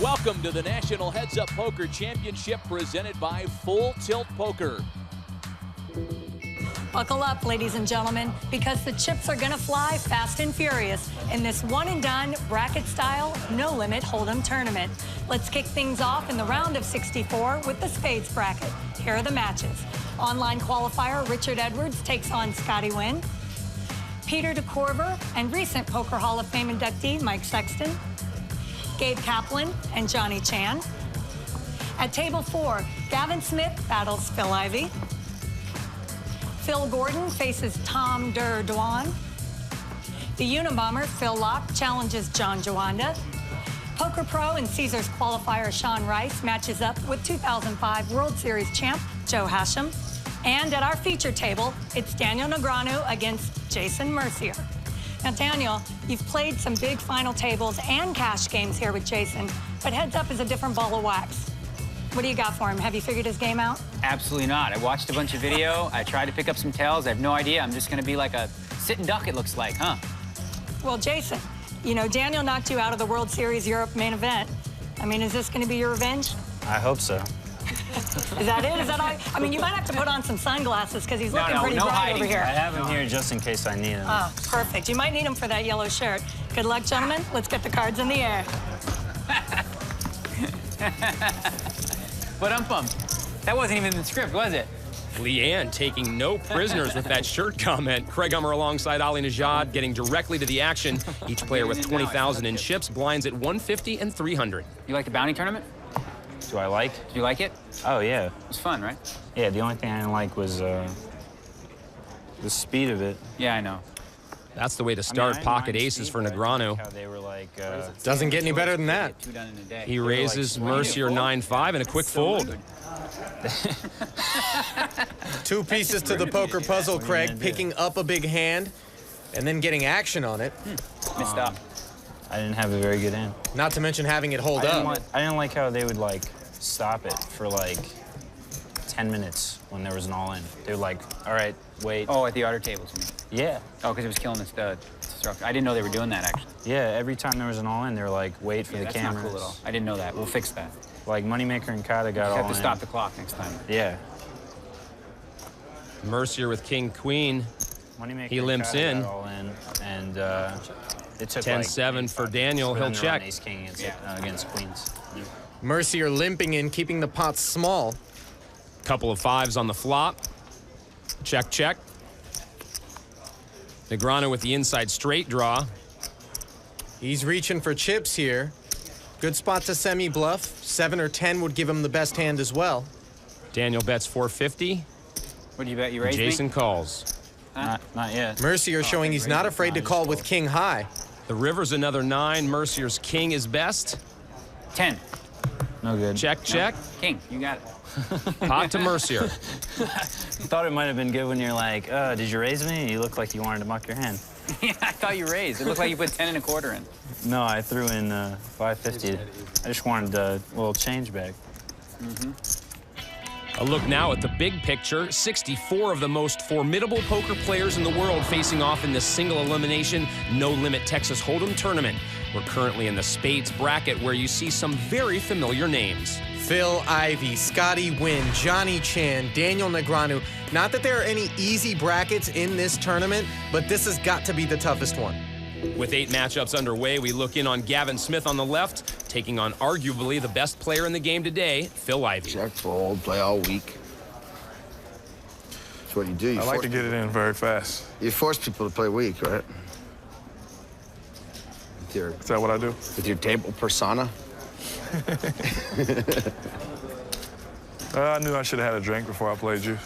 Welcome to the National Heads Up Poker Championship presented by Full Tilt Poker. Buckle up, ladies and gentlemen, because the chips are gonna fly fast and furious in this one-and-done, bracket-style, no-limit Hold'em tournament. Let's kick things off in the round of 64 with the Spades bracket. Here are the matches. Online qualifier Richard Edwards takes on Scotty Wynn. Peter DeCorver and recent Poker Hall of Fame inductee Mike Sexton. Gabe Kaplan and Johnny Chan. At table 4, Gavin Smith battles Phil Ivey. Phil Gordon faces Tom Dwan. The Unabomber, Phil Locke, challenges John Jawanda. Poker Pro and Caesars qualifier Sean Rice matches up with 2005 World Series champ Joe Hashem. And at our feature table, it's Daniel Negreanu against Jason Mercier. Now, Daniel, you've played some big final tables and cash games here with Jason, but Heads Up is a different ball of wax. What do you got for him? Have you figured his game out? Absolutely not. I watched a bunch of video. I tried to pick up some tells. I have no idea. I'm just going to be like a sitting duck, it looks like, huh? Well, Jason, you know, Daniel knocked you out of the World Series Europe main event. I mean, is this going to be your revenge? I hope so. Is that it? Is that all? I mean, you might have to put on some sunglasses because he's looking pretty bright over here. I have him here just in case I need him. Oh, perfect. You might need him for that yellow shirt. Good luck, gentlemen. Let's get the cards in the air. But that wasn't even in the script, was it? Leanne taking no prisoners with that shirt comment. Craig Hummer alongside Ali Najad getting directly to the action. Each player with 20,000 in chips, blinds at 150 and 300. You like the bounty tournament? Do I like? Do you like it? Oh, yeah. It was fun, right? Yeah, the only thing I didn't like was the speed of it. Yeah, I know. That's the way to start pocket aces for Negreanu. How they were like, doesn't get any better than that. He raises Mercier 9-5 and a quick fold. 2 pieces to the poker puzzle, Craig, picking up a big hand and then getting action on it. Missed up. I didn't have a very good hand. Not to mention having it hold up. I didn't like how they would, like, stop it for, like, 10 minutes when there was an all-in. They were like, all right, wait. Oh, at the order tables, you mean? Yeah. Oh, because it was killing the structure. I didn't know they were doing that, actually. Yeah, every time there was an all-in, they were like, wait for the cameras. That's not cool at all. I didn't know that. We'll fix that. Like, Moneymaker and Kata got all in. You have to stop the clock next time. Yeah. Mercier with King-Queen. Moneymaker He limps and in. Kata got all in, and it took 10-7 like, for Daniel. He'll check. Ace-King against Queens. Yeah. Mercier limping in, keeping the pot small. Couple of 5s on the flop. Check, check. Negreanu with the inside straight draw. He's reaching for chips here. Good spot to semi-bluff. 7 or 10 would give him the best hand as well. Daniel bets 450. What do you bet? You raised Jason me? calls. Not yet. Mercier showing he's not afraid to call with king high. The river's another 9. Mercier's king is best. 10. No good. Check, check. King, you got it. Pot to Mercier. I thought it might have been good when you're like, did you raise me? You looked like you wanted to muck your hand. Yeah, I thought you raised. It looked like you put 10 1/4 in. No, I threw in 550. I just wanted a little change back. A look now at the big picture. 64 of the most formidable poker players in the world facing off in this single elimination, no-limit Texas Hold'em tournament. We're currently in the Spades bracket where you see some very familiar names. Phil Ivey, Scotty Wynn, Johnny Chan, Daniel Negreanu. Not that there are any easy brackets in this tournament, but this has got to be the toughest one. With 8 matchups underway, we look in on Gavin Smith on the left, taking on arguably the best player in the game today, Phil Ivey. Check, fold, play all week. That's what you do. I like to get it in very fast. You force people to play weak, right? Is that what I do? With your table persona? I knew I should have had a drink before I played you.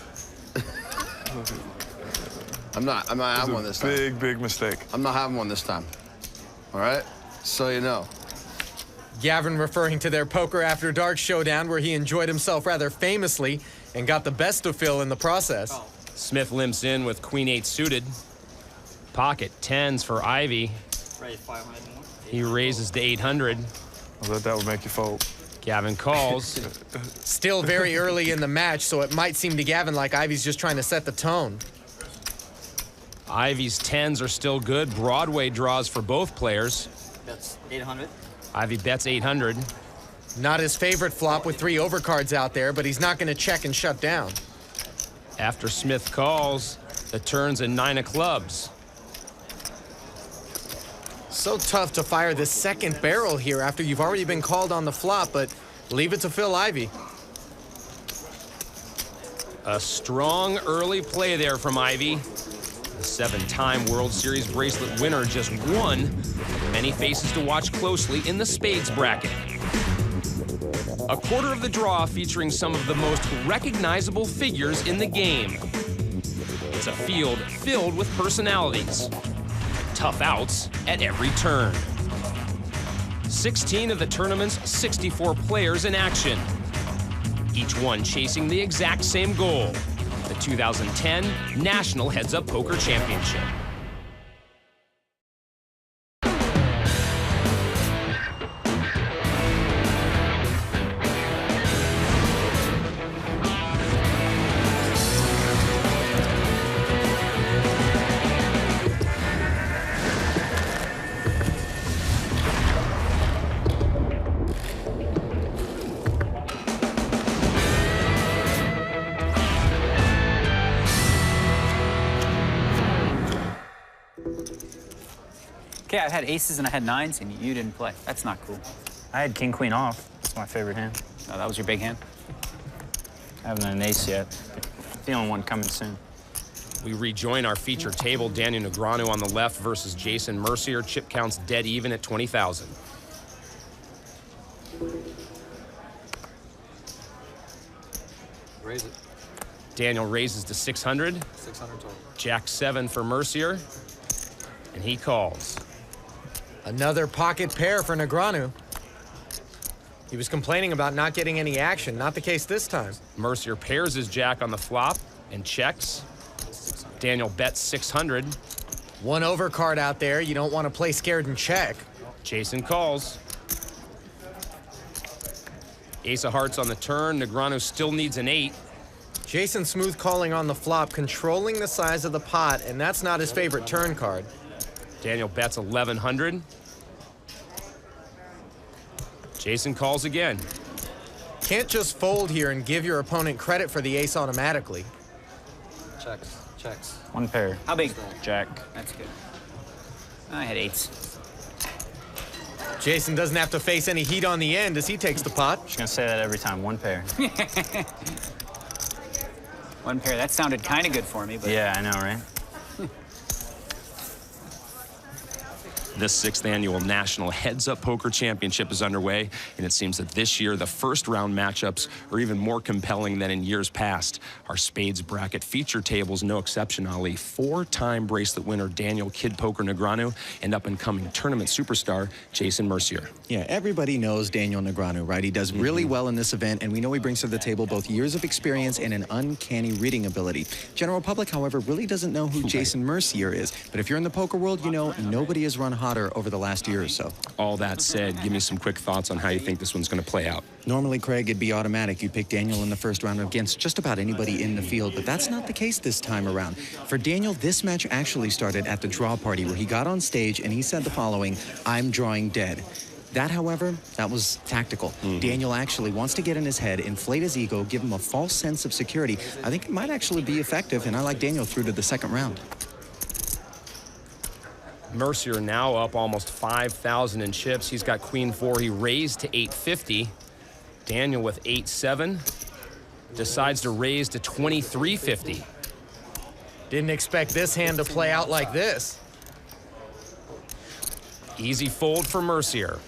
I'm not having one this time. Big mistake. I'm not having one this time. All right? So you know. Gavin referring to their Poker After Dark showdown where he enjoyed himself rather famously and got the best of Phil in the process. Smith limps in with Queen 8 suited. Pocket 10s for Ivey. He raises to 800. I thought that would make you fold. Gavin calls. Still very early in the match, so it might seem to Gavin like Ivey's just trying to set the tone. Ivey's 10s are still good. Broadway draws for both players. That's 800. Ivey bets 800. Not his favorite flop with 3 overcards out there, but he's not going to check and shut down. After Smith calls, the turn's a 9 of clubs. So tough to fire the second barrel here after you've already been called on the flop, but leave it to Phil Ivey. A strong early play there from Ivey. The 7-time World Series bracelet winner, just one of many faces to watch closely in the spades bracket. A quarter of the draw featuring some of the most recognizable figures in the game. It's a field filled with personalities. Tough outs at every turn. 16 of the tournament's 64 players in action. Each one chasing the exact same goal, the 2010 National Heads Up Poker Championship. Okay, I had aces and I had 9s, and you didn't play. That's not cool. I had king, queen off. That's my favorite hand. Oh, that was your big hand? I haven't had an ace yet. The only one coming soon. We rejoin our feature table. Daniel Negreanu on the left versus Jason Mercier. Chip counts dead even at 20,000. Raise it. Daniel raises to 600. 600 total. Jack 7 for Mercier. And he calls. Another pocket pair for Negreanu. He was complaining about not getting any action. Not the case this time. Mercier pairs his jack on the flop and checks. Daniel bets 600. 1 overcard out there. You don't want to play scared and check. Jason calls. Ace of hearts on the turn. Negreanu still needs an 8. Jason smooth calling on the flop, controlling the size of the pot, and that's not his favorite turn card. Daniel bets 1,100. Jason calls again. Can't just fold here and give your opponent credit for the ace automatically. Checks. Checks. 1 pair. How big? Jack. That's good. I had 8s. Jason doesn't have to face any heat on the end as he takes the pot. Just gonna say that every time. 1 pair. 1 pair. That sounded kind of good for me, but Yeah, I know, right? This 6th annual National Heads Up Poker Championship is underway, and it seems that this year the first round matchups are even more compelling than in years past. Our spades bracket feature table is no exception, Ali. 4-time bracelet winner Daniel Kid Poker Negreanu and up-and-coming tournament superstar Jason Mercier. Yeah, everybody knows Daniel Negreanu, right? He does really well in this event, and we know he brings to the table both years of experience and an uncanny reading ability. General public, however, really doesn't know who Jason Mercier is. But if you're in the poker world, you know nobody has run hotter over the last year or so. All that said, give me some quick thoughts on how you think this one's going to play out. Normally, Craig, it'd be automatic. You'd pick Daniel in the first round against just about anybody in the field, but that's not the case this time around. For Daniel, this match actually started at the draw party where he got on stage and he said the following, "I'm drawing dead." That, however, that was tactical. Daniel actually wants to get in his head, inflate his ego, give him a false sense of security. I think it might actually be effective, and I like Daniel through to the second round. Mercier now up almost 5,000 in chips. He's got queen 4. He raised to 850. Daniel with 8-7 decides to raise to 2350. Didn't expect this hand to play out like this. Easy fold for Mercier.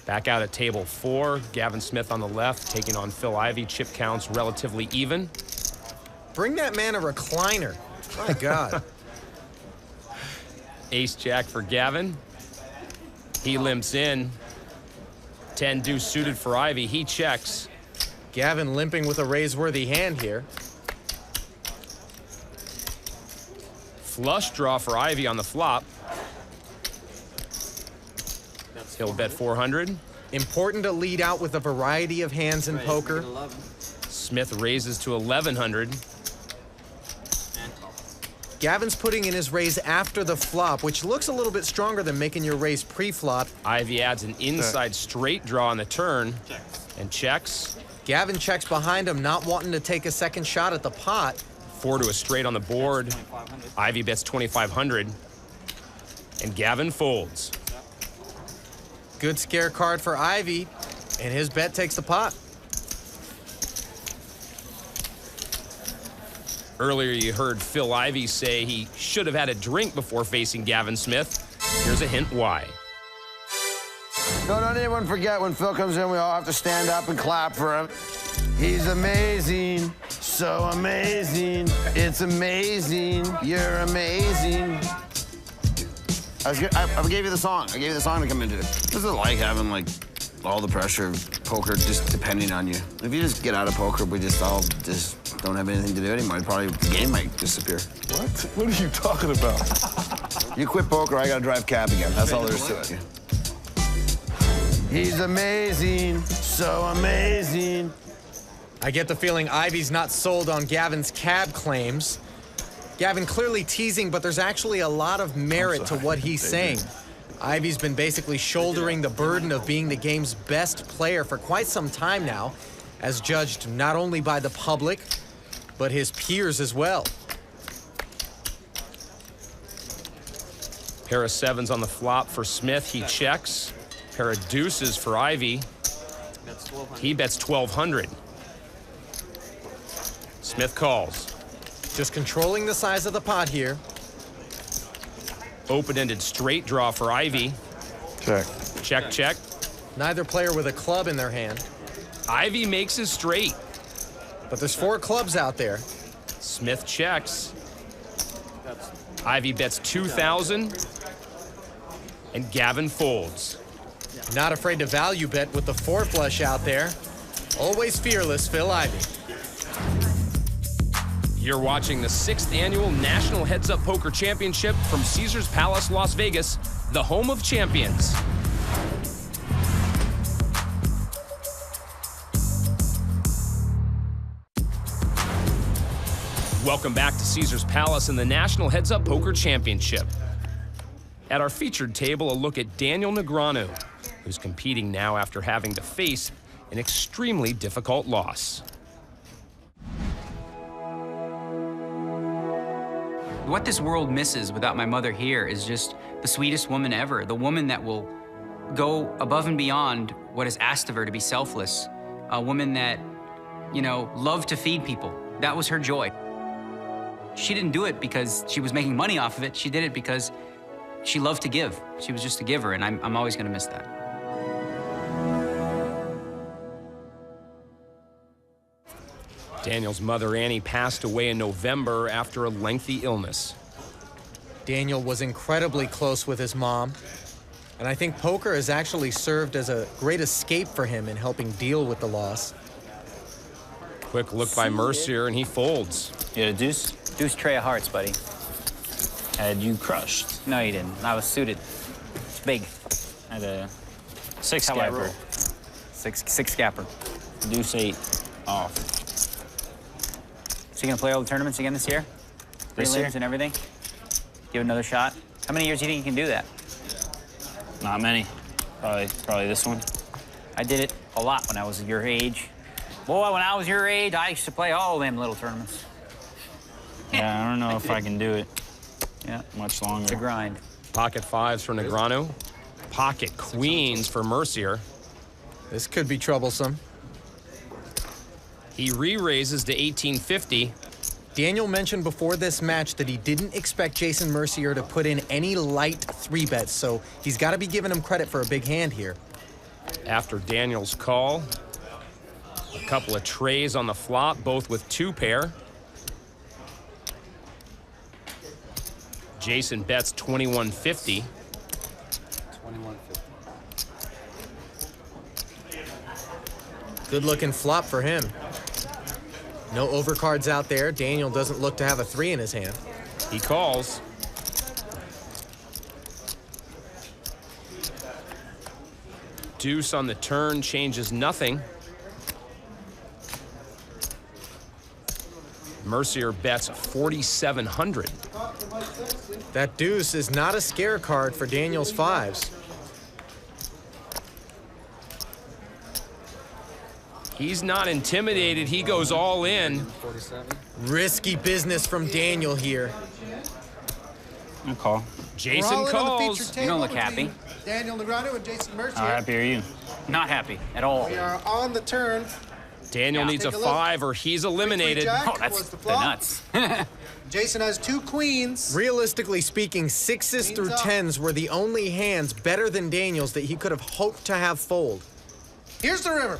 Back out at table 4. Gavin Smith on the left, taking on Phil Ivey. Chip counts relatively even. Bring that man a recliner. My God. Ace-Jack for Gavin. He limps in. 10 deuce suited for Ivey. He checks. Gavin limping with a raise-worthy hand here. Flush draw for Ivey on the flop. He'll bet 400. Important to lead out with a variety of hands in poker. Smith raises to 1,100. Gavin's putting in his raise after the flop, which looks a little bit stronger than making your raise pre-flop. Ivy adds an inside straight draw on the turn and checks. Gavin checks behind him, not wanting to take a second shot at the pot. 4 to a straight on the board. Ivy bets 2,500. And Gavin folds. Good scare card for Ivy, and his bet takes the pot. Earlier you heard Phil Ivey say he should have had a drink before facing Gavin Smith. Here's a hint why. Don't anyone forget when Phil comes in, we all have to stand up and clap for him. He's amazing, so amazing. It's amazing, you're amazing. I gave you the song. I gave you the song to come into it. What's it like having, like, all the pressure of poker just depending on you? If you just get out of poker, we just all just don't have anything to do anymore. Probably the game might disappear. What? What are you talking about? You quit poker, I gotta drive cab again. That's all there is to it. He's amazing, so amazing. I get the feeling Ivy's not sold on Gavin's cab claims. Gavin clearly teasing, but there's actually a lot of merit to what he's saying. Ivy's been basically shouldering the burden of being the game's best player for quite some time now, as judged not only by the public, but his peers as well. Pair of 7s on the flop for Smith. He checks. Pair of deuces for Ivy. He bets 1,200. Smith calls. Just controlling the size of the pot here. Open-ended straight draw for Ivy. Check. Check, check. Neither player with a club in their hand. Ivy makes his straight. But there's 4 clubs out there. Smith checks. Ivy bets 2,000. And Gavin folds. Not afraid to value bet with the 4 flush out there. Always fearless, Phil Ivey. You're watching the 6th annual National Heads Up Poker Championship from Caesars Palace, Las Vegas, the home of champions. Welcome back to Caesars Palace and the National Heads Up Poker Championship. At our featured table, a look at Daniel Negreanu, who's competing now after having to face an extremely difficult loss. What this world misses without my mother here is just the sweetest woman ever, the woman that will go above and beyond what is asked of her to be selfless, a woman that, you know, loved to feed people. That was her joy. She didn't do it because she was making money off of it. She did it because she loved to give. She was just a giver, and I'm always gonna miss that. Daniel's mother, Annie, passed away in November after a lengthy illness. Daniel was incredibly close with his mom, and I think poker has actually served as a great escape for him in helping deal with the loss. Quick look by Mercier, and he folds. You had a deuce? Deuce tray of hearts, buddy. Had you crushed? No, you didn't. I was suited. It's big. I had a 6 How I roll. scapper. Six scapper. Deuce 8 off. So you gonna play all the tournaments again this year? This year? Prelims and everything? Give it another shot? How many years do you think you can do that? Not many. Probably this one. I did it a lot when I was your age. Boy, when I was your age, I used to play all them little tournaments. Yeah, I don't know if I can do it Yeah, much longer. it's a grind. Pocket 5s for Negreanu. Pocket queens for Mercier. This could be troublesome. He re-raises to 1850. Daniel mentioned before this match that he didn't expect Jason Mercier to put in any light 3-bets, so he's got to be giving him credit for a big hand here. After Daniel's call, a couple of trays on the flop, both with 2-pair. Jason bets 2150. 2150. Good looking flop for him. No overcards out there. Daniel doesn't look to have a 3 in his hand. He calls. Deuce on the turn changes nothing. Mercier bets 4,700. That deuce is not a scare card for Daniel's fives. He's not intimidated. He goes all in. 47. Risky business from Daniel here. No call. Jason calls. You don't look happy. Daniel Negreanu and Jason Mercier. How happy are you? Not happy at all. We are on the turn. Daniel needs a Take a look. 5 or he's eliminated. Jack Oh, was that's the the flop. nuts. Jason has 2 queens. Realistically speaking, sixes through up. tens were the only hands better than Daniel's that he could have hoped to have fold. Here's the river.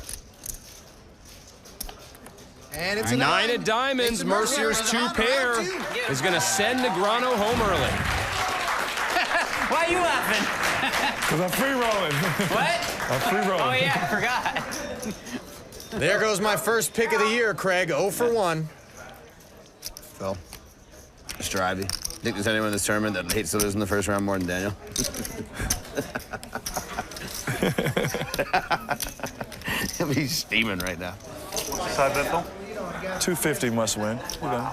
And it's a 9 of diamonds. Jason Mercier's Mercier 2 on pair round 2. is going to send Negreanu home early. Why are you laughing? Because I'm free rolling. What? I'm free rolling. Oh, yeah, I forgot. There goes my first pick of the year, Craig. 0 for 1. Phil, Mr. Ivy, think there's anyone in this tournament that hates to lose in the first round more than Daniel? He's steaming right now. Side bet, Phil? 250 must win. We're done.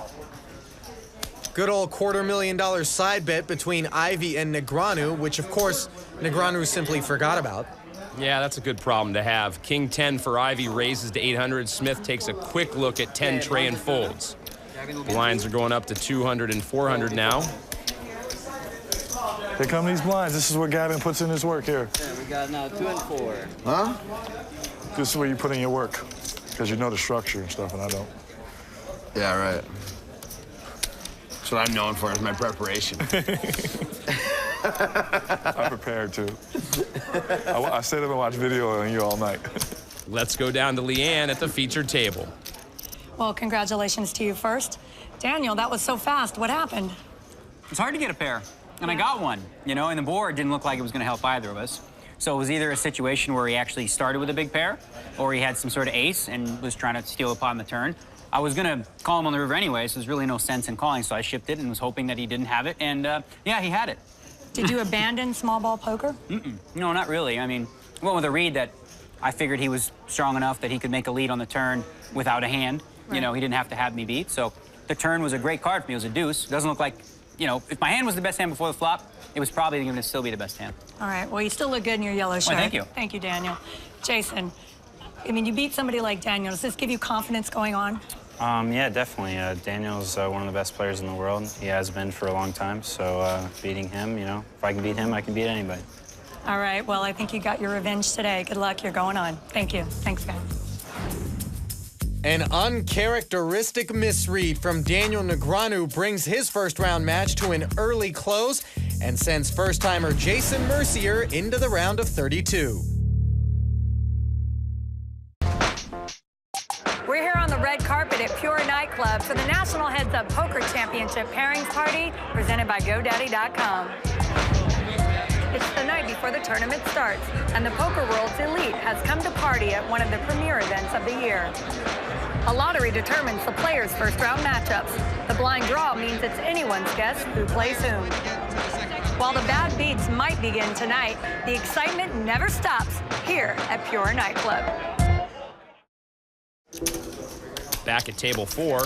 Good old $250,000 side bet between Ivy and Negreanu, which of course Negreanu simply forgot about. Yeah, that's a good problem to have. King 10 for Ivy raises to 800. Smith takes a quick look at 10 tray and folds. Blinds are going up to 200 and 400 now. Here come these blinds. This is where Gavin puts in his work here. Yeah, we got now 2 and 4. Huh? This is where you put in your work. Because you know the structure and stuff, and I don't. Yeah, right. That's what I'm known for, is my preparation. I'm prepared, too. I stayed up and watched video on you all night. Let's go down to Leanne at the featured table. Well, congratulations to you first. Daniel, that was so fast. What happened? It's hard to get a pair, and I got one, you know, and the board didn't look like it was going to help either of us. So it was either a situation where he actually started with a big pair, or he had some sort of ace and was trying to steal the pot in the turn. I was going to call him on the river anyway, so there's really no sense in calling, so I shipped it and was hoping that he didn't have it, and yeah, he had it. Did you abandon small ball poker? No, not really. I mean, I went with a read that I figured he was strong enough that he could make a lead on the turn without a hand. Right. You know, he didn't have to have me beat, so the turn was a great card for me. It was a deuce. Doesn't look like, you know, if my hand was the best hand before the flop, it was probably going to still be the best hand. All right, well, you still look good in your yellow shirt. thank you. Thank you, Daniel. Jason, I mean, you beat somebody like Daniel. Does this give you confidence going on? Yeah, definitely. Daniel's one of the best players in the world. He has been for a long time, so beating him, you know, if I can beat him, I can beat anybody. All right, well, I think you got your revenge today. Good luck, you're going on. Thank you. Thanks, guys. An uncharacteristic misread from Daniel Negreanu brings his first round match to an early close and sends first-timer Jason Mercier into the round of 32. We're here on the red carpet at Pure Nightclub for the National Heads Up Poker Championship Pairings Party presented by GoDaddy.com. It's the night before the tournament starts, and the poker world's elite has come to party at one of the premier events of the year. A lottery determines the players' first-round matchups. The blind draw means it's anyone's guess who plays whom. While the bad beats might begin tonight, the excitement never stops here at Pure Nightclub. Back at table 4.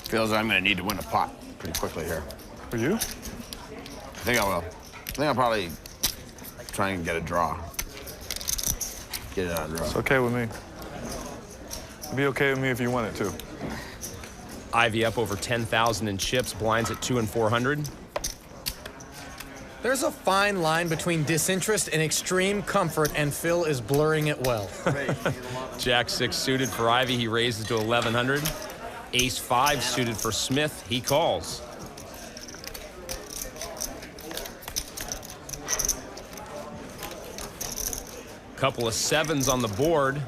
Feels I'm going to need to win a pot pretty quickly here. For you? I think I will. I think I'll probably try and get a draw. Get it on a draw. It's okay with me. It'd be okay with me if you won it, too. Ivy up over 10,000 in chips. Blinds at 2 and 400. There's a fine line between disinterest and extreme comfort, and Phil is blurring it well. Jack 6 suited for Ivy. He raises to 1,100. Ace 5 suited for Smith. He calls. Couple of 7s on the board.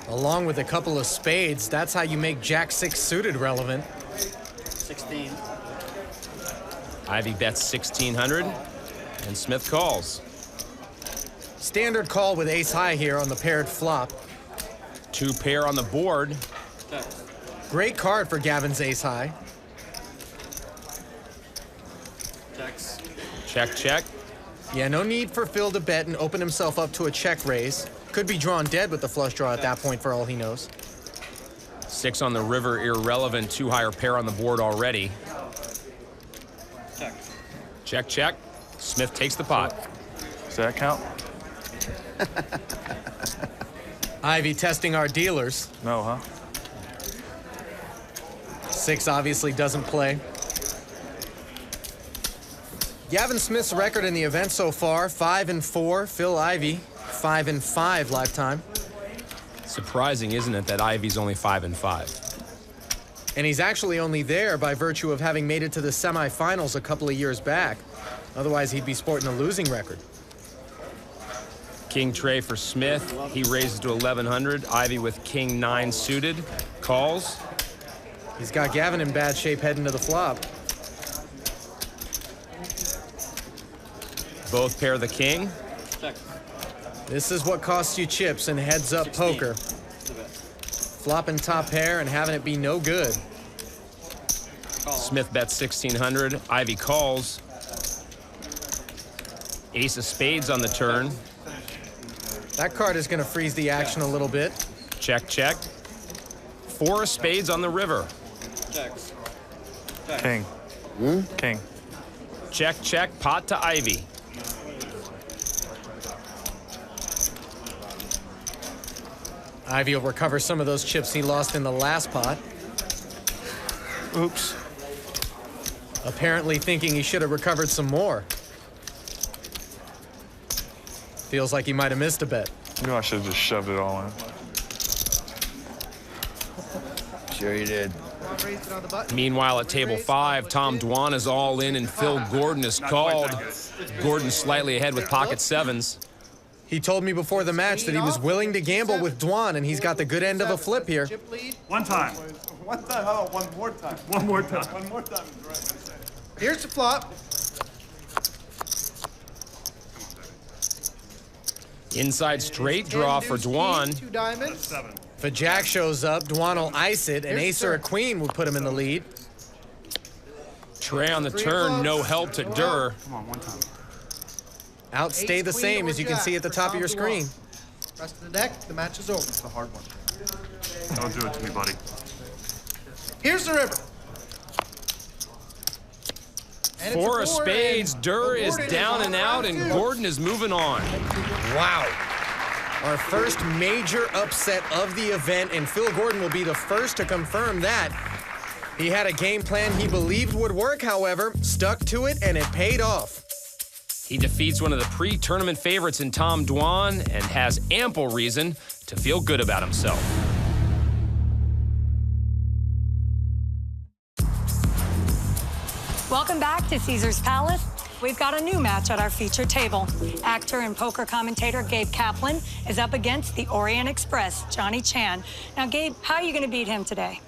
Along with a couple of spades, that's how you make Jack 6 suited relevant. 16. Ivy bets 1,600, and Smith calls. Standard call with ace high here on the paired flop. 2 pair on the board. Great card for Gavin's ace high. Checks. Check, check. Yeah, no need for Phil to bet and open himself up to a check raise. Could be drawn dead with the flush draw at that point for all he knows. 6 on the river, irrelevant. 2 higher pair on the board already. Check, check. Smith takes the pot. Does that count? Ivy testing our dealers. No, huh? 6 obviously doesn't play. Gavin Smith's record in the event so far, 5-4. Phil Ivey, 5-5 lifetime. Surprising, isn't it, that Ivy's only 5-5? And he's actually only there by virtue of having made it to the semifinals a couple of years back. Otherwise, he'd be sporting a losing record. King tray for Smith. He raises to 1100. Ivy with king 9 suited. Calls. He's got Gavin in bad shape heading to the flop. Both pair the king. Check. This is what costs you chips in heads-up 16. poker. Flopping top pair and having it be no good. Smith bets 1600. Ivy calls. Ace of spades on the turn. That card is going to freeze the action a little bit. Check, check. 4 of spades on the river. Checks. King. King. Check, check. Pot to Ivy. Ivy will recover some of those chips he lost in the last pot. Oops. Apparently thinking he should have recovered some more. Feels like he might have missed a bet. You know I should have just shoved it all in. Sure you did. Meanwhile, at table 5, Tom Dwan is all in and Phil Gordon is called. Gordon slightly ahead with pocket 7s. He told me before the match that he was willing to gamble with Dwan, and he's got the good end of a flip here. One time. One time, how about one more time? One more time. One more time is right. Here's the flop. Inside straight draw for Dwan. 2 diamonds. 7. If a jack shows up, Dwan will ice it. An ace or a queen would put him in the lead. Tray on the turn, no help to Durr. Come on, one time. Out stay the same, as you can see at the top of your screen. Rest of the deck, the match is over. It's a hard one. Don't do it to me, buddy. Here's the river. And 4 of it's a 4, spades. and Durr is Gordon down on and out, and round 2. Gordon is moving on. Wow. Our first major upset of the event, and Phil Gordon will be the first to confirm that. He had a game plan he believed would work, however, stuck to it, and it paid off. He defeats one of the pre-tournament favorites in Tom Dwan and has ample reason to feel good about himself. Welcome back to Caesar's Palace. We've got a new match at our feature table. Actor and poker commentator Gabe Kaplan is up against the Orient Express, Johnny Chan. Now, Gabe, how are you going to beat him today?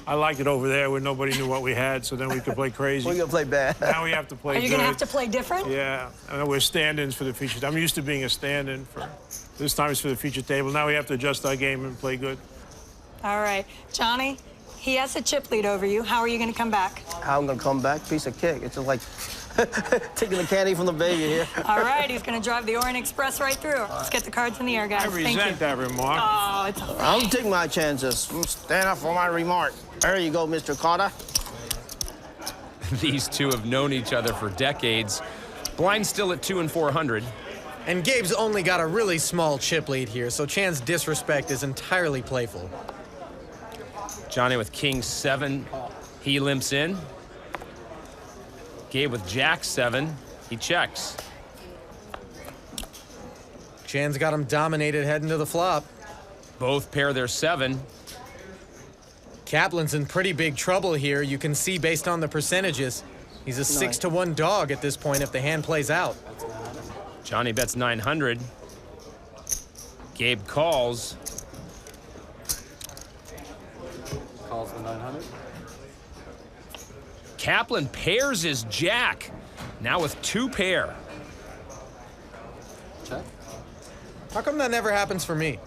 I liked it over there where nobody knew what we had, so then we could play crazy. We're going to play bad. Now we have to play Are you good. going to have to play different? Yeah, I know we're stand-ins for the feature. I'm used to being a stand-in for this time it's for the feature table. Now we have to adjust our game and play good. All right. Johnny, he has a chip lead over you. How are you going to come back? How I'm gonna come back? Piece of cake. It's just like taking the candy from the baby here. All right, he's going to drive the Orient Express right through. Let's get the cards in the air, guys. I Thank you. resent that remark. Oh, it's okay. I'm taking my chances. Stand up for my remark. There you go, Mr. Carter. These two have known each other for decades. Blind still at 2 and 400. And Gabe's only got a really small chip lead here, so Chan's disrespect is entirely playful. Johnny with king 7, he limps in. Gabe with jack 7, he checks. Chan's got him dominated heading to the flop. Both pair their 7. Kaplan's in pretty big trouble here. You can see based on the percentages. He's a 6-1 dog at this point if the hand plays out. Johnny bets 900. Gabe calls. Calls the 900. Kaplan pairs his jack, now with 2 pair. Check. How come that never happens for me?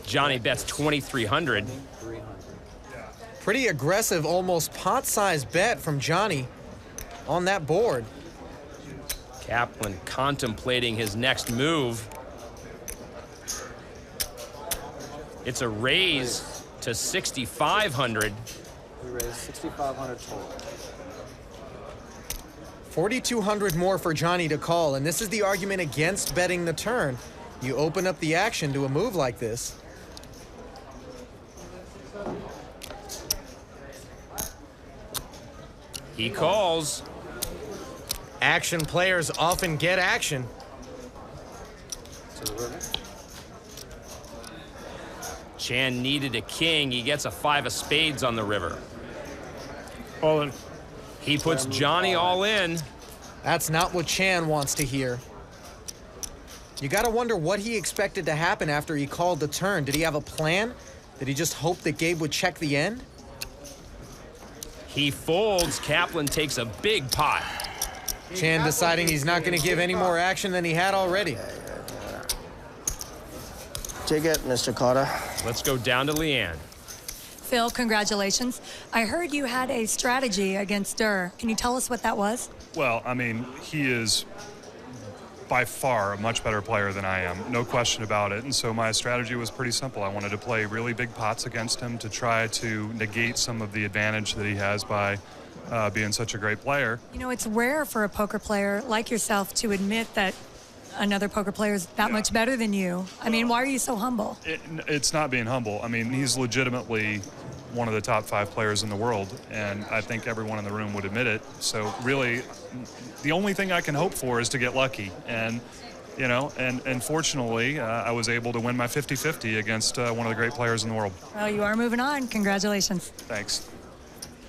Johnny bets 2,300. Pretty aggressive, almost pot-sized bet from Johnny on that board. Kaplan contemplating his next move. It's a raise. to 6,500. We raised 6,500 total. 4,200 more for Johnny to call, and this is the argument against betting the turn. You open up the action to a move like this. He calls. Action players often get action. Chan needed a king. He gets a 5 of spades on the river. All in. He puts Johnny all in. That's not what Chan wants to hear. You gotta wonder what he expected to happen after he called the turn. Did he have a plan? Did he just hope that Gabe would check the end? He folds. Kaplan takes a big pot. Chan deciding he's not gonna give any more action than he had already. Take it, Mr. Carter. Let's go down to Leanne. Phil, congratulations. I heard you had a strategy against Durr. Can you tell us what that was? Well, I mean, he is by far a much better player than I am, no question about it. And so my strategy was pretty simple. I wanted to play really big pots against him to try to negate some of the advantage that he has by being such a great player. You know, it's rare for a poker player like yourself to admit that another poker player is that much better than you. I mean, why are you so humble? It's not being humble. I mean, he's legitimately one of the top 5 players in the world, and I think everyone in the room would admit it. So really, the only thing I can hope for is to get lucky. And, you know, and fortunately, I was able to win my 50-50 against one of the great players in the world. Well, you are moving on. Congratulations. Thanks.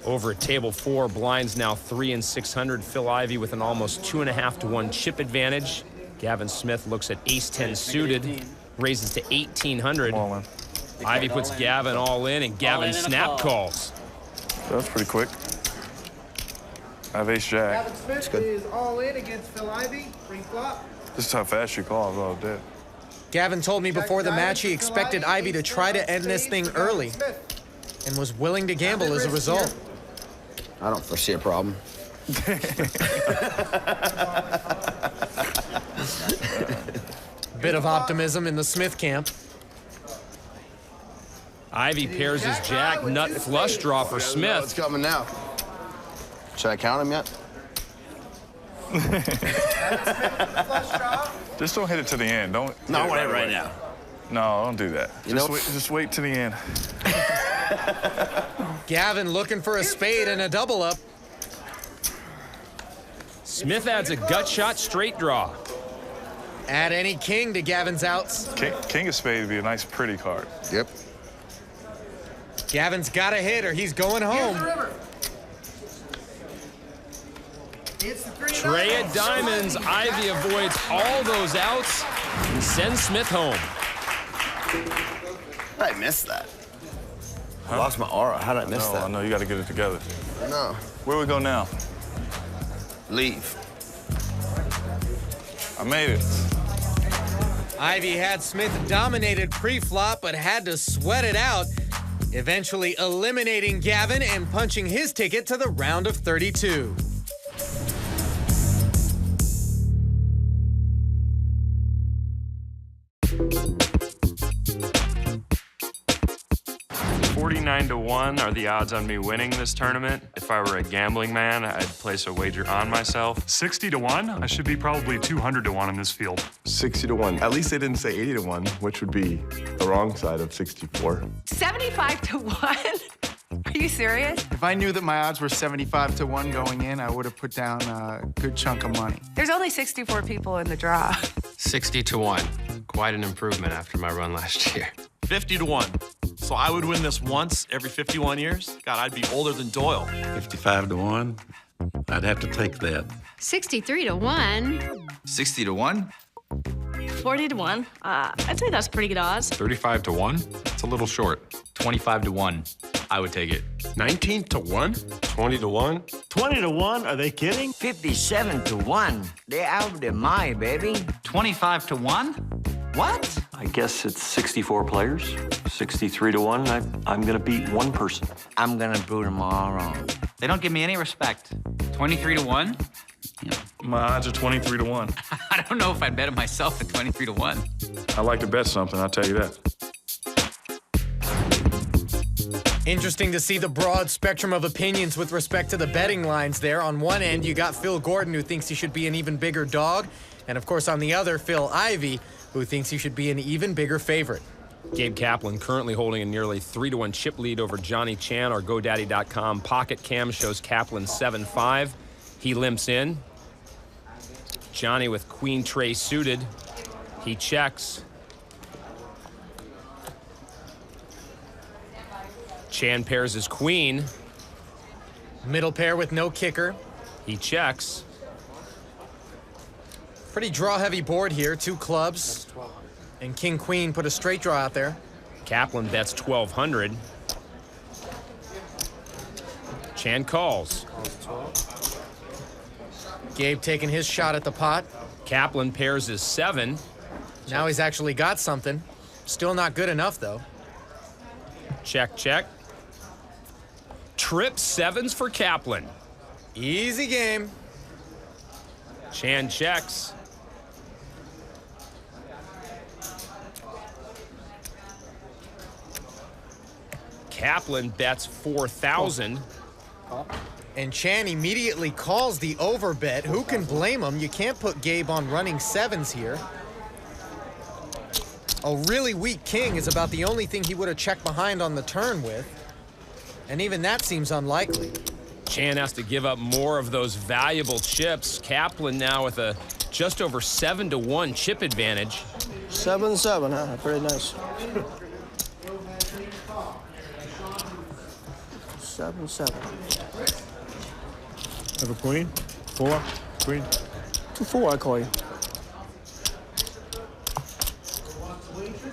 Over at table 4, blinds now 3 and 600. Phil Ivey with an almost 2.5 to 1 chip advantage. Gavin Smith looks at ace-10 suited, raises to 1,800. Ivey puts Gavin all in, and Gavin snap calls. That's pretty quick. I have ace-jack. Gavin Smith is all in against Phil Ivey. Free flop. This is how fast you call. I was all dead. Gavin told me before the match he expected Ivey to try to end this thing early and was willing to gamble as a result. I don't foresee a problem. Bit of optimism in the Smith camp. Ivey pairs his jack nut flush draw for Smith. What's coming now? Should I count him yet? Just don't hit it to the end. Don't. No, I want it right away. now. No, don't do that. You Just wait to the end. Gavin looking for a spade and a double up. Smith adds a gut shot straight draw. Add any king to Gavin's outs. King of spades would be a nice, pretty card. Yep. Gavin's got a hit or he's going home. Tray of diamonds. Ivey avoids all those outs and sends Smith home. How did I miss that? I lost my aura. How did I miss that? I know you got to get it together. No. Where we go now? Leave. I made it. Ivey had Smith dominated pre-flop, but had to sweat it out, eventually eliminating Gavin and punching his ticket to the round of 32. $49-1 are the odds on me winning this tournament. If I were a gambling man, I'd place a wager on myself. 60-1? I should be probably 200-1 in this field. 60-1. At least they didn't say 80-1, which would be the wrong side of 64. 75-1? Are you serious? If I knew that my odds were 75-1 going in, I would have put down a good chunk of money. There's only 64 people in the draw. 60-1. Quite an improvement after my run last year. 50-1. So I would win this once every 51 years? God, I'd be older than Doyle. 55-1. I'd have to take that. 63-1. 60-1. 40-1. I'd say that's pretty good odds. 35-1. It's a little short. 25-1. I would take it. 19-1? 20-1? 20-1? Are they kidding? 57-1. They're out of their mind, baby. 25-1? What? I guess it's 64 players. 63-1. I'm gonna beat one person. I'm gonna prove them all wrong. They don't give me any respect. 23-1? Yeah. My odds are 23-1. I don't know if I'd bet it myself at 23-1. I like to bet something, I'll tell you that. Interesting to see the broad spectrum of opinions with respect to the betting lines there. On one end, you got Phil Gordon, who thinks he should be an even bigger dog. And of course, on the other, Phil Ivey, who thinks he should be an even bigger favorite. Gabe Kaplan currently holding a nearly 3-to-1 chip lead over Johnny Chan. Our GoDaddy.com pocket cam shows Kaplan 7-5. He limps in. Johnny with queen tray suited. He checks. Chan pairs his queen. Middle pair with no kicker. He checks. Pretty draw-heavy board here, 2 clubs. And king-queen put a straight draw out there. Kaplan bets 1,200. Chan calls. Gabe taking his shot at the pot. Kaplan pairs his 7. Now he's actually got something. Still not good enough, though. Check, check. Trip 7s for Kaplan. Easy game. Chan checks. Kaplan bets 4,000. And Chan immediately calls the overbet. Who can blame him? You can't put Gabe on running 7s here. A really weak king is about the only thing he would have checked behind on the turn with. And even that seems unlikely. Chan has to give up more of those valuable chips. Kaplan now with a just over 7-to-1 chip advantage. 7-7, huh? Pretty nice. 7-7. Have a queen? 4? Queen? 2-4, I call you.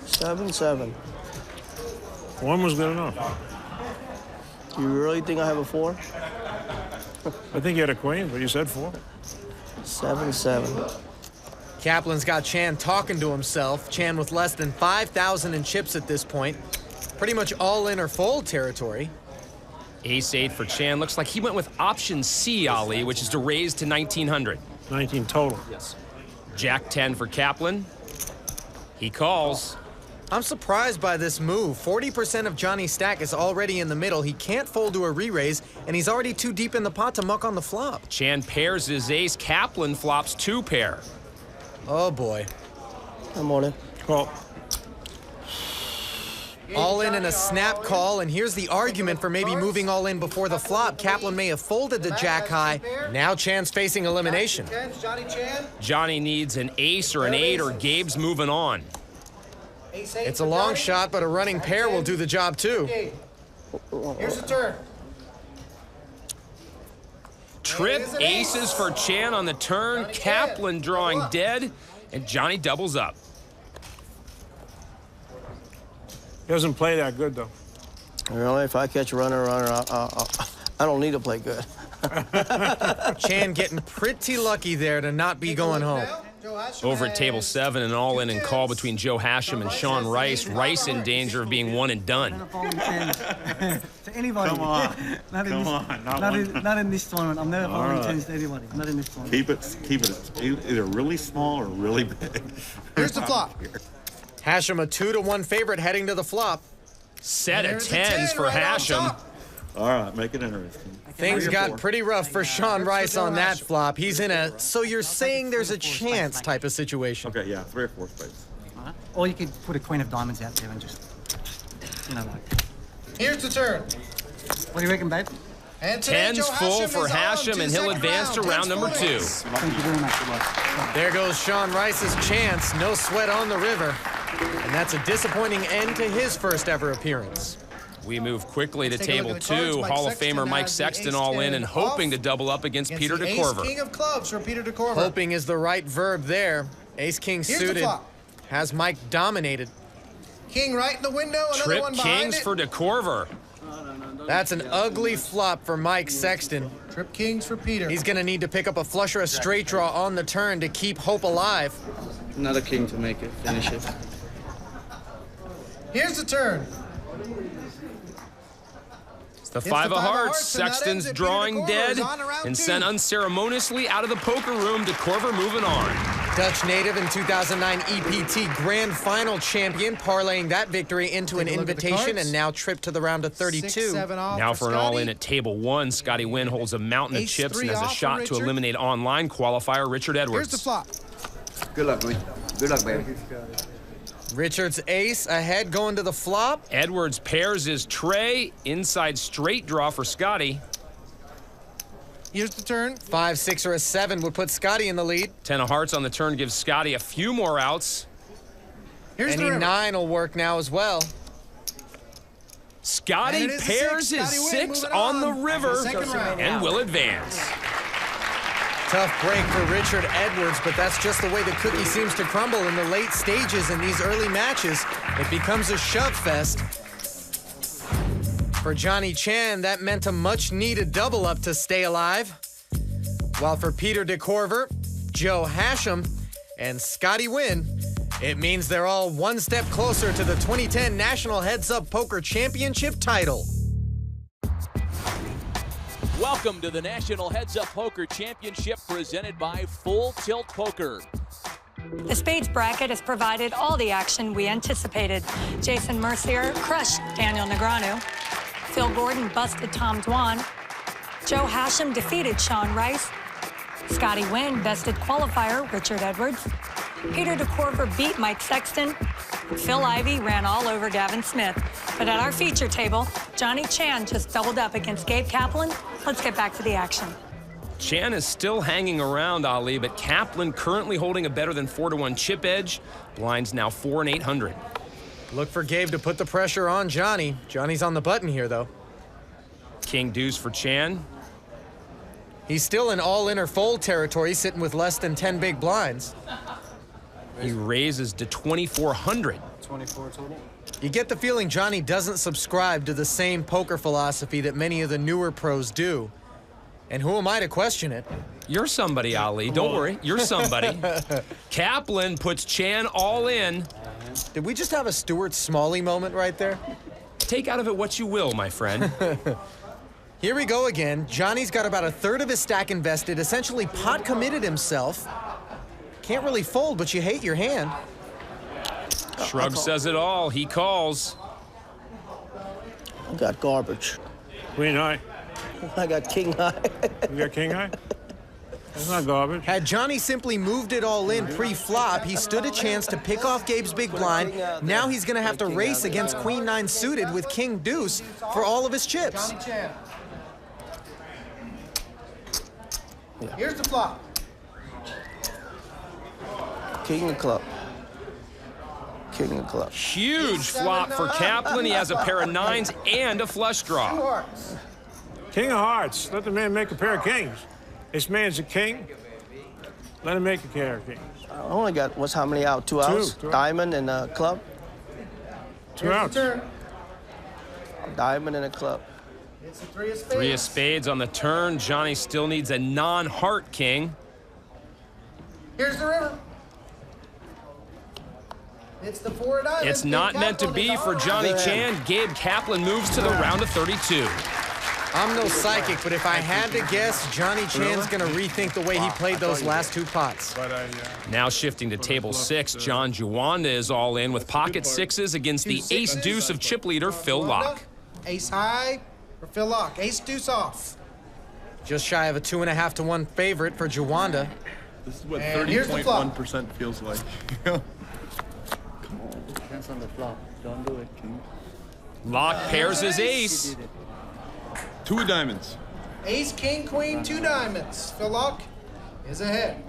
7-7. 1 was good enough. You really think I have a 4? I think you had a queen, but you said 4. 7-7. Kaplan's got Chan talking to himself. Chan with less than 5,000 in chips at this point. Pretty much all in or fold territory. Ace-8 for Chan. Looks like he went with option C, Ali, which is to raise to 1,900. 19 total. Yes. Jack-10 for Kaplan. He calls. I'm surprised by this move. 40% of Johnny's stack is already in the middle. He can't fold to a re-raise, and he's already too deep in the pot to muck on the flop. Chan pairs his ace. Kaplan flops 2-pair. Oh, boy. I'm on it. Call. All in and a snap call, and here's the argument for maybe moving all in before the flop. Kaplan may have folded to jack high. Now Chan's facing elimination. Johnny needs an ace or an 8, or Gabe's moving on. It's a long shot, but a running pair will do the job too. Here's the turn. Trip aces for Chan on the turn. Kaplan drawing dead, and Johnny doubles up. He doesn't play that good, though. Really? If I catch a runner, I don't need to play good. Chan getting pretty lucky there to not be going home. Over at table 7, an all-in and call between Joe Hashem and Sean Rice. Rice in danger of being one and done. To anybody. Come on. Not in this tournament. I'm never folding tens to anybody. Not in this tournament. Keep it either really small or really big. Here's the flop. Hashem a 2-to-1 favorite heading to the flop. Set of 10s for Hashem. All right, make it interesting. Things got pretty rough for Sean Rice on that flop. He's in a so you're saying there's a chance type of situation. Okay, yeah, 3 or 4 spades. Or you could put a queen of diamonds out there and just, like. Here's the turn. What do you reckon, babe? And 10s full for Hashem, and he'll advance to round number 2. Thank you very much. There goes Sean Rice's chance. No sweat on the river. And that's a disappointing end to his first ever appearance. We move quickly to table 2. Hall of Famer Mike Sexton all in and hoping to double up against Peter DeCorver. Ace-King of clubs for Peter DeCorver. Hoping is the right verb there. Ace-King suited has Mike dominated. King right in the window, another one behind Kings it. for DeCorver. That's an ugly flop for Mike Sexton. Trip Kings for Peter. He's gonna need to pick up a flush or a straight draw on the turn to keep hope alive. Another king to make it, finish it. Here's the turn. It's The five of hearts. Sexton's drawing dead and sent unceremoniously out of the poker room. DeCorver moving on. Dutch native and 2009 EPT Grand Final champion, parlaying that victory into an invitation and now trip to the round of 32. Now for an all-in at table 1, Scotty Wynn holds a mountain of chips and has a shot to eliminate online qualifier Richard Edwards. Here's the flop. Good luck, Lee. Good luck, baby. Richard's ace ahead going to the flop. Edwards pairs his tray. Inside straight draw for Scotty. Here's the turn. 5, 6, or a 7 would put Scotty in the lead. 10 of hearts on the turn gives Scotty a few more outs. Here's Any 9 will work now as well. Scotty pairs his 6 on the river and will advance. Tough break for Richard Edwards, but that's just the way the cookie seems to crumble in the late stages in these early matches. It becomes a shove fest. For Johnny Chan, that meant a much-needed double up to stay alive. While for Peter DeCorver, Joe Hashem, and Scotty Wynn, it means they're all one step closer to the 2010 National Heads Up Poker Championship title. Welcome to the National Heads Up Poker Championship presented by Full Tilt Poker. The Spades bracket has provided all the action we anticipated. Jason Mercier crushed Daniel Negreanu. Phil Gordon busted Tom Dwan. Joe Hashem defeated Sean Rice. Scotty Wynn bested qualifier Richard Edwards. Peter DeCorver beat Mike Sexton. Phil Ivey ran all over Gavin Smith. But at our feature table, Johnny Chan just doubled up against Gabe Kaplan. Let's get back to the action. Chan is still hanging around, Ali, but Kaplan currently holding a better than 4-1 chip edge. Blinds now 4 and 800. Look for Gabe to put the pressure on Johnny. Johnny's on the button here, though. King deuce for Chan. He's still in all-in or fold territory, sitting with less than 10 big blinds. He raises to 2,400. 24 total. You get the feeling Johnny doesn't subscribe to the same poker philosophy that many of the newer pros do. And who am I to question it? You're somebody, Ali. Don't worry. You're somebody. Kaplan puts Chan all in. Did we just have a Stuart Smalley moment right there? Take out of it what you will, my friend. Here we go again. Johnny's got about a third of his stack invested, essentially pot committed himself. Can't really fold, but you hate your hand. Shrug says it all. He calls. I got garbage. Queen high. I got king high. You got king high? That's not garbage. Had Johnny simply moved it all in pre-flop, he stood a chance to pick off Gabe's big blind. Now he's going to have to race against queen 9 suited with king deuce for all of his chips. Here's the flop. King of club. King of club. Huge flop for Kaplan. He has a pair of 9s and a flush draw. King of hearts. Let the man make a pair of kings. This man's a king. Let him make a pair of kings. I only got, how many out? Two outs? Diamond and a club? 2 outs. Diamond and a club. It's a 3 of spades. 3 of spades on the turn. Johnny still needs a non-heart king. Here's the river. It's the 4 of diamonds. It's not meant to be for Johnny Chan. Gabe Kaplan moves to the round of 32. I'm no psychic, but if I had to guess, Johnny Chan's going to rethink the way he played those last 2 pots. Now shifting to table 6, John Juwanda is all in with pocket 6s against the ace-deuce of chip leader Phil Locke. Ace high for Phil Locke. Ace deuce off. Just shy of a 2.5 to 1 favorite for Juwanda. This is what 30.1% feels like. Come on, depends on the flop. Don't do it, King. Locke pairs his ace. 2 diamonds. Ace, king, queen, 2 diamonds. Phil Locke is ahead.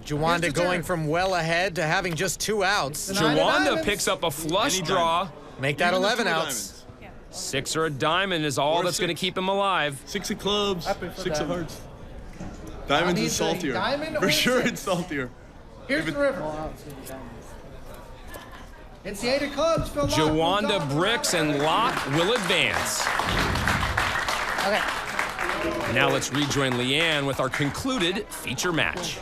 Juwanda going from well ahead to having just 2 outs. Juwanda picks up a flush draw. Make that 11 outs. 6 or a diamond is all that's going to keep him alive. 6 of clubs, 6 of hearts. Diamonds is saltier. For sure it's saltier. Here's the river. It's the 8 of clubs, Phil Locke. Juwanda bricks and Locke will advance. Okay. Now let's rejoin Leanne with our concluded feature match.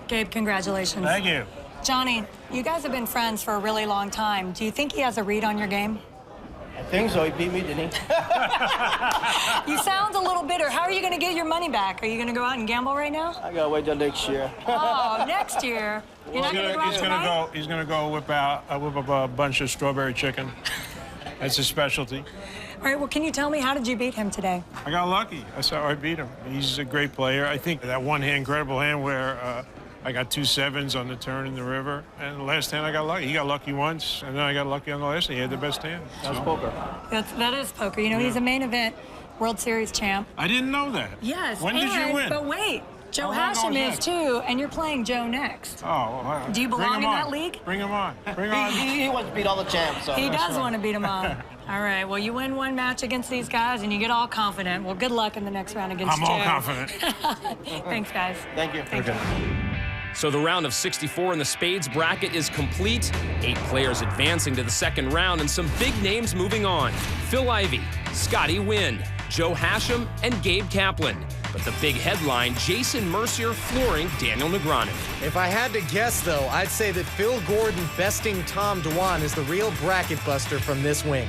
Gabe, congratulations. Thank you. Johnny, you guys have been friends for a really long time. Do you think he has a read on your game? I think so. He beat me, didn't he? You sound a little bitter. How are you going to get your money back? Are you going to go out and gamble right now? I gotta wait till next year. Oh, next year. You're not going to go out tonight? He's gonna go whip up a bunch of strawberry chicken. That's his specialty. All right, well, can you tell me, how did you beat him today? I got lucky. That's how I beat him. He's a great player. I think that one hand, incredible hand where I got 2 sevens on the turn in the river, and the last hand I got lucky. He got lucky once, and then I got lucky on the last hand. He had the best hand. That's poker. That is poker. You know, he's a main event World Series champ. I didn't know that. Yes. When did you win? But wait, Joe How long Hashem was is that? too, and you're playing Joe next. Oh, well, Do you bring belong him in on. that league? Bring him on. Bring on. He wants to beat all the champs. So He that's does right. want to beat him on. All right, well, you win one match against these guys, and you get all confident. Well, good luck in the next round against I'm Joe. all confident. Thanks, guys. Thank you. Thank you. So the round of 64 in the spades bracket is complete. 8 players advancing to the second round and some big names moving on. Phil Ivey, Scotty Wynn, Joe Hashem, and Gabe Kaplan. But the big headline, Jason Mercier flooring Daniel Negreanu. If I had to guess, though, I'd say that Phil Gordon besting Tom Dwan is the real bracket buster from this wing.